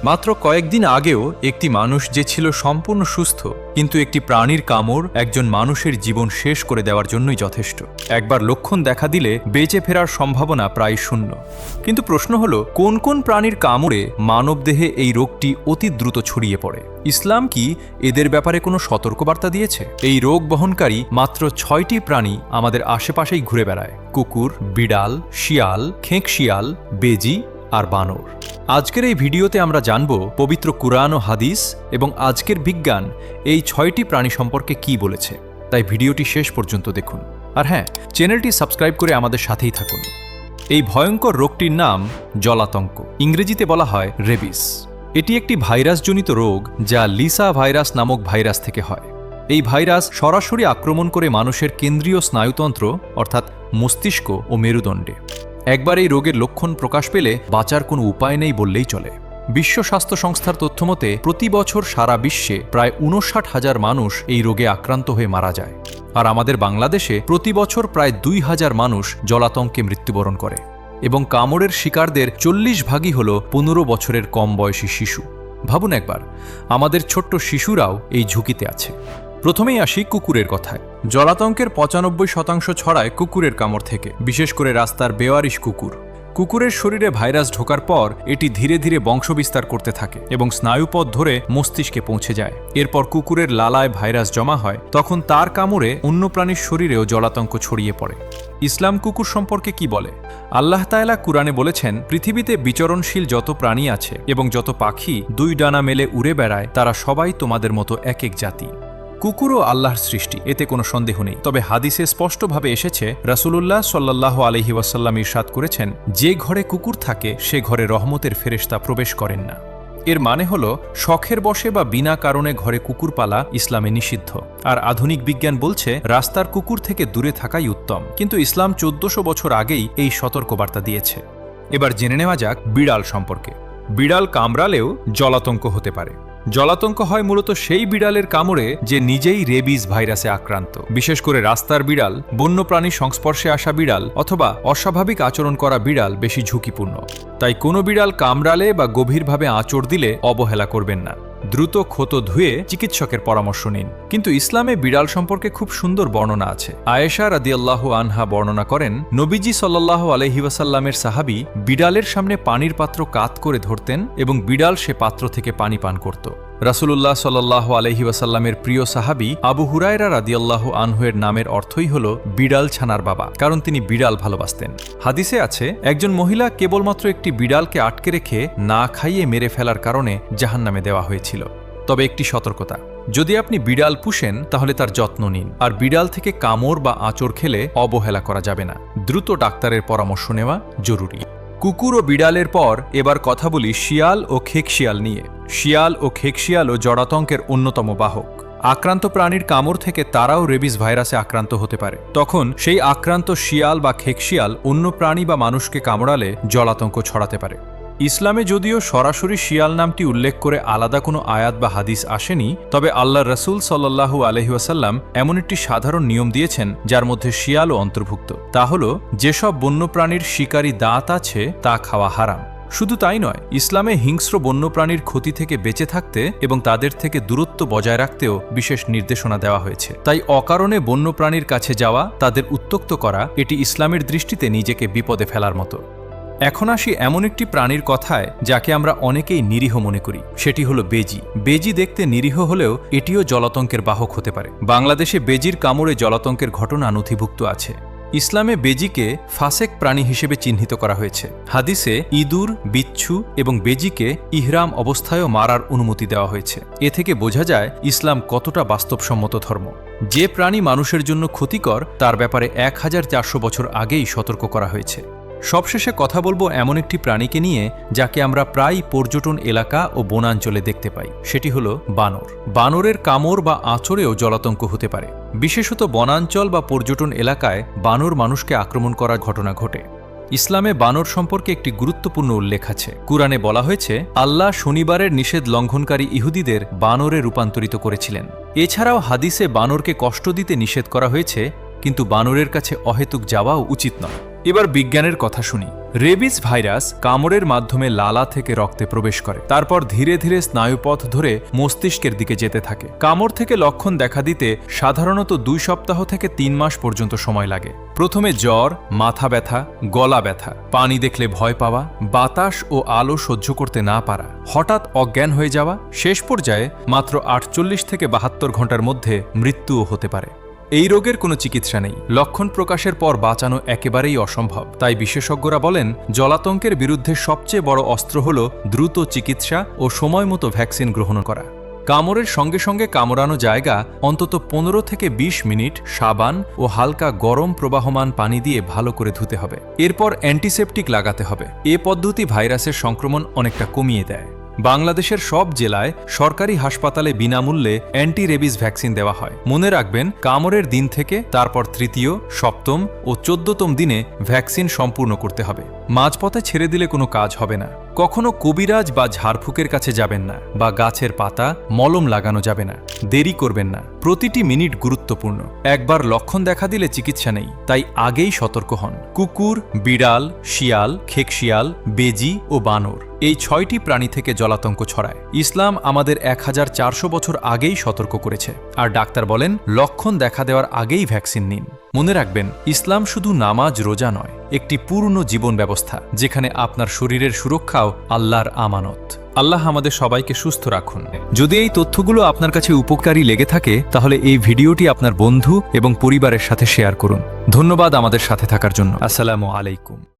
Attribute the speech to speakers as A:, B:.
A: মাত্র কয়েকদিন আগেও একটি মানুষ যে ছিল সম্পূর্ণ সুস্থ, কিন্তু একটি প্রাণীর কামড় একজন মানুষের জীবন শেষ করে দেওয়ার জন্যই যথেষ্ট। একবার লক্ষণ দেখা দিলে বেঁচে ফেরার সম্ভাবনা প্রায় শূন্য। কিন্তু প্রশ্ন হলো, কোন কোন প্রাণীর কামড়ে মানবদেহে এই রোগটি অতি দ্রুত ছড়িয়ে পড়ে? ইসলাম কি এদের ব্যাপারে কোনো সতর্কবার্তা দিয়েছে? এই রোগ বহনকারী মাত্র 6টি প্রাণী আমাদের আশেপাশেই ঘুরে বেড়ায়: কুকুর, বিড়াল, শিয়াল, খেঁক শিয়াল, বেজি আর বানর। আজকের এই ভিডিওতে আমরা জানব পবিত্র কুরআন ও হাদিস এবং আজকের বিজ্ঞান এই 6টি প্রাণী সম্পর্কে কি বলেছে। তাই ভিডিওটি শেষ পর্যন্ত দেখুন। আর হ্যাঁ, চ্যানেলটি সাবস্ক্রাইব করে আমাদের সাথেই থাকুন। এই ভয়ঙ্কর রোগটির নাম জলাতঙ্ক, ইংরেজিতে বলা হয় রেবিস। এটি একটি ভাইরাসজনিত রোগ যা লিসা ভাইরাস নামক ভাইরাস থেকে হয়। এই ভাইরাস সরাসরি আক্রমণ করে মানুষের কেন্দ্রীয় স্নায়ুতন্ত্র অর্থাৎ মস্তিষ্ক ও মেরুদণ্ডে। একবার এই রোগের লক্ষণ প্রকাশ পেলে বাঁচার কোনো উপায় নেই বললেই চলে। বিশ্ব স্বাস্থ্য সংস্থার তথ্যমতে প্রতি বছর সারা বিশ্বে প্রায় ৫৯,০০০ মানুষ এই রোগে আক্রান্ত হয়ে মারা যায়। আর আমাদের বাংলাদেশে প্রতি বছর প্রায় ২,০০০ মানুষ জলাতঙ্কে মৃত্যুবরণ করে এবং কামড়ের শিকারদের ৪০% হল ১৫ বছরের কম বয়সী শিশু। ভাবুন একবার, আমাদের ছোট্ট শিশুরাও এই ঝুঁকিতে আছে। প্রথমেই আসি কুকুরের কথায়। জলাতঙ্কের ৯৫% ছড়ায় কুকুরের কামড় থেকে, বিশেষ করে রাস্তার বেওয়ারিশ কুকুর। কুকুরের শরীরে ভাইরাস ঢোকার পর এটি ধীরে ধীরে বংশবিস্তার করতে থাকে এবং স্নায়ুপথ ধরে মস্তিষ্কে পৌঁছে যায়। এরপর কুকুরের লালায় ভাইরাস জমা হয়, তখন তার কামড়ে অন্য প্রাণীর শরীরেও জলাতঙ্ক ছড়িয়ে পড়ে। ইসলাম কুকুর সম্পর্কে কি বলে? আল্লাহ তাআলা কুরআনে বলেছেন, পৃথিবীতে বিচরণশীল যত প্রাণী আছে এবং যত পাখি ২ ডানা মেলে উড়ে বেড়ায়, তারা সবাই তোমাদের মতো এক এক জাতি। কুকুরও আল্লাহর সৃষ্টি, এতে কোনো সন্দেহ নেই। তবে হাদিসে স্পষ্টভাবে এসেছে, রাসূলুল্লাহ সাল্লাল্লাহু আলাইহি ওয়াসাল্লাম ইরশাদ করেছেন, যে ঘরে কুকুর থাকে সে ঘরে রহমতের ফেরেশতা প্রবেশ করেন না। এর মানে হলো, শখের বশে বা বিনা কারণে ঘরে কুকুর পালা ইসলামে নিষিদ্ধ। আর আধুনিক বিজ্ঞান বলছে রাস্তার কুকুর থেকে দূরে থাকাই উত্তম। কিন্তু ইসলাম ১৪০০ বছর আগেই এই সতর্কবার্তা দিয়েছে। এবার জেনে নেওয়া যাক বিড়াল সম্পর্কে। বিড়াল কামড়ালেও জলাতঙ্ক হতে পারে। জলাতঙ্ক হয় মূলত সেই বিড়ালের কামড়ে যে নিজেই রেবিস ভাইরাসে আক্রান্ত। বিশেষ করে রাস্তার বিড়াল, বন্যপ্রাণীর সংস্পর্শে আসা বিড়াল অথবা অস্বাভাবিক আচরণ করা বিড়াল বেশি ঝুঁকিপূর্ণ। তাই কোনো বিড়াল কামড়ালে বা গভীরভাবে আঁচড় দিলে অবহেলা করবেন না। দ্রুত ক্ষত ধুয়ে চিকিৎসকের পরামর্শ নিন। কিন্তু ইসলামে বিড়াল সম্পর্কে খুব সুন্দর বর্ণনা আছে। আয়েশা রাদিয়াল্লাহু আনহা বর্ণনা করেন, নবীজি সাল্লাল্লাহু আলাইহি ওয়াসাল্লামের সাহাবী বিড়ালের সামনে পানির পাত্র কাত করে ধরতেন এবং বিড়াল সে পাত্র থেকে পানি পান করত। রাসূলুল্লাহ সাল্লাল্লাহু আলাইহি ওয়াসাল্লামের প্রিয় সাহাবী আবু হুরায়রা রাদিয়াল্লাহু আনহু-এর নামের অর্থই হল বিড়াল ছানার বাবা, কারণ তিনি বিড়াল ভালোবাসতেন। হাদিসে আছে, একজন মহিলা কেবলমাত্র একটি বিড়ালকে আটকে রেখে না খাইয়ে মেরে ফেলার কারণে জাহান্নামে দেওয়া হয়েছিল। তবে একটি সতর্কতা, যদি আপনি বিড়াল পুষেন তাহলে তার যত্ন নিন। আর বিড়াল থেকে কামড় বা আঁচড় খেলে অবহেলা করা যাবে না। দ্রুত ডাক্তারের পরামর্শ নেওয়া জরুরি। কুকুর ও বিড়ালের পর এবার কথা বলি শিয়াল ও খেক শিয়াল নিয়ে। শিয়াল ও খেক শিয়ালও জলাতঙ্কের অন্যতম বাহক। আক্রান্ত প্রাণীর কামড় থেকে তারাও রেবিস ভাইরাসে আক্রান্ত হতে পারে। তখন সেই আক্রান্ত শিয়াল বা খেক শিয়াল অন্য প্রাণী বা মানুষকে কামড়ালে জলাতঙ্ক ছড়াতে পারে। ইসলামে যদিও সরাসরি শিয়াল নামটি উল্লেখ করে আলাদা কোনো আয়াত বা হাদিস আসেনি, তবে আল্লাহর রাসূল সাল্লাল্লাহু আলাইহি ওয়াসাল্লাম এমন একটি সাধারণ নিয়ম দিয়েছেন যার মধ্যে শিয়ালও অন্তর্ভুক্ত। তা হলো, যেসব বন্যপ্রাণীর শিকারী দাঁত আছে তা খাওয়া হারাম। শুধু তাই নয়, ইসলামে হিংস্র বন্যপ্রাণীর ক্ষতি থেকে বেঁচে থাকতে এবং তাদের থেকে দূরত্ব বজায় রাখতেও বিশেষ নির্দেশনা দেওয়া হয়েছে। তাই অকারণে বন্যপ্রাণীর কাছে যাওয়া, তাদের উত্ত্যক্ত করা, এটি ইসলামের দৃষ্টিতে নিজেকে বিপদে ফেলার মতো। এখন আসি এমন একটি প্রাণীর কথায় যাকে আমরা অনেকেই নিরীহ মনে করি, সেটি হলো বেজি। বেজি দেখতে নিরীহ হলেও এটিও জলাতঙ্কের বাহক হতে পারে। বাংলাদেশে বেজির কামড়ে জলাতঙ্কের ঘটনা নথিভুক্ত আছে। ইসলামে বেজিকে ফাসেক প্রাণী হিসেবে চিহ্নিত করা হয়েছে। হাদিসে ইঁদুর, বিচ্ছু এবং বেজিকে ইহরাম অবস্থায়ও মারার অনুমতি দেওয়া হয়েছে। এ থেকে বোঝা যায় ইসলাম কতটা বাস্তবসম্মত ধর্ম। যে প্রাণী মানুষের জন্য ক্ষতিকর তার ব্যাপারে ১৪০০ বছর আগেই সতর্ক করা হয়েছে। সবশেষে কথা বলবো এমন একটি প্রাণীকে নিয়ে যাকে আমরা প্রায় পর্যটন এলাকা ও বনাঞ্চলে দেখতে পাই, সেটি হলো বানর। বানরের কামড় বা আঁচড়েও জলাতঙ্ক হতে পারে। বিশেষত বনাঞ্চল বা পর্যটন এলাকায় বানর মানুষকে আক্রমণ করার ঘটনা ঘটে। ইসলামে বানর সম্পর্কে একটি গুরুত্বপূর্ণ উল্লেখ আছে। কুরআনে বলা হয়েছে, আল্লাহ শনিবারের নিষেধ লঙ্ঘনকারী ইহুদিদের বানরে রূপান্তরিত করেছিলেন। এছাড়াও হাদিসে বানরকে কষ্ট দিতে নিষেধ করা হয়েছে, কিন্তু বানরের কাছে অহেতুক যাওয়াও উচিত নয়। এবার বিজ্ঞানের কথা শুনি। রেবিস ভাইরাস কামড়ের মাধ্যমে লালা থেকে রক্তে প্রবেশ করে, তারপর ধীরে ধীরে স্নায়ুপথ ধরে মস্তিষ্কের দিকে যেতে থাকে। কামড় থেকে লক্ষণ দেখা দিতে সাধারণত 2 সপ্তাহ থেকে 3 মাস পর্যন্ত সময় লাগে। প্রথমে জ্বর, মাথা ব্যথা, গলা ব্যথা, পানি দেখলে ভয় পাওয়া, বাতাস ও আলো সহ্য করতে না পারা, হঠাৎ অজ্ঞান হয়ে যাওয়া, শেষ পর্যায়ে মাত্র 48 থেকে 72 ঘন্টার মধ্যে মৃত্যুও হতে পারে। এই রোগের কোনো চিকিৎসা নেই। লক্ষণ প্রকাশের পর বাঁচানো একেবারেই অসম্ভব। তাই বিশেষজ্ঞরা বলেন, জলাতঙ্কের বিরুদ্ধে সবচেয়ে বড় অস্ত্র হল দ্রুত চিকিৎসা ও সময় মতো ভ্যাকসিন গ্রহণ করা। কামড়ের সঙ্গে সঙ্গে কামড়ানো জায়গা অন্তত 15 থেকে 20 মিনিট সাবান ও হালকা গরম প্রবাহমান পানি দিয়ে ভালো করে ধুতে হবে। এরপর অ্যান্টিসেপটিক লাগাতে হবে। এ পদ্ধতি ভাইরাসের সংক্রমণ অনেকটা কমিয়ে দেয়। বাংলাদেশের সব জেলায় সরকারি হাসপাতালে বিনামূল্যে অ্যান্টি রেবিস ভ্যাকসিন দেওয়া হয়। মনে রাখবেন, কামড়ের দিন থেকে তারপর 3য়, 7ম ও 14তম দিনে ভ্যাকসিন সম্পূর্ণ করতে হবে। মাঝপথে ছেড়ে দিলে কোনো কাজ হবে না। কখনো কবিরাজ বা ঝাড়ফুঁকের কাছে যাবেন না, বা গাছের পাতা, মলম লাগানো যাবে না। দেরি করবেন না, প্রতিটি মিনিট গুরুত্বপূর্ণ। একবার লক্ষণ দেখা দিলে চিকিৎসা নেই, তাই আগেই সতর্ক হন। কুকুর, বিড়াল, শিয়াল, খেকশিয়াল, বেজি ও বানর, এই 6টি প্রাণী থেকে জলাতঙ্ক ছড়ায়। ইসলাম আমাদের 1400 বছর আগেই সতর্ক করেছে। আর ডাক্তার বলেন, লক্ষণ দেখা দেওয়ার আগেই ভ্যাকসিন নিন। মনে রাখবেন, ইসলাম শুধু নামাজ রোজা নয়, একটি পূর্ণ জীবন ব্যবস্থা, যেখানে আপনার শরীরের সুরক্ষাও আল্লাহর আমানত। আল্লাহ আমাদের সবাইকে সুস্থ রাখুন। যদি এই তথ্যগুলো আপনার কাছে উপকারী লেগে থাকে, তাহলে এই ভিডিওটি আপনার বন্ধু এবং পরিবারের সাথে শেয়ার করুন। ধন্যবাদ আমাদের সাথে থাকার জন্য। আসসালামু আলাইকুম।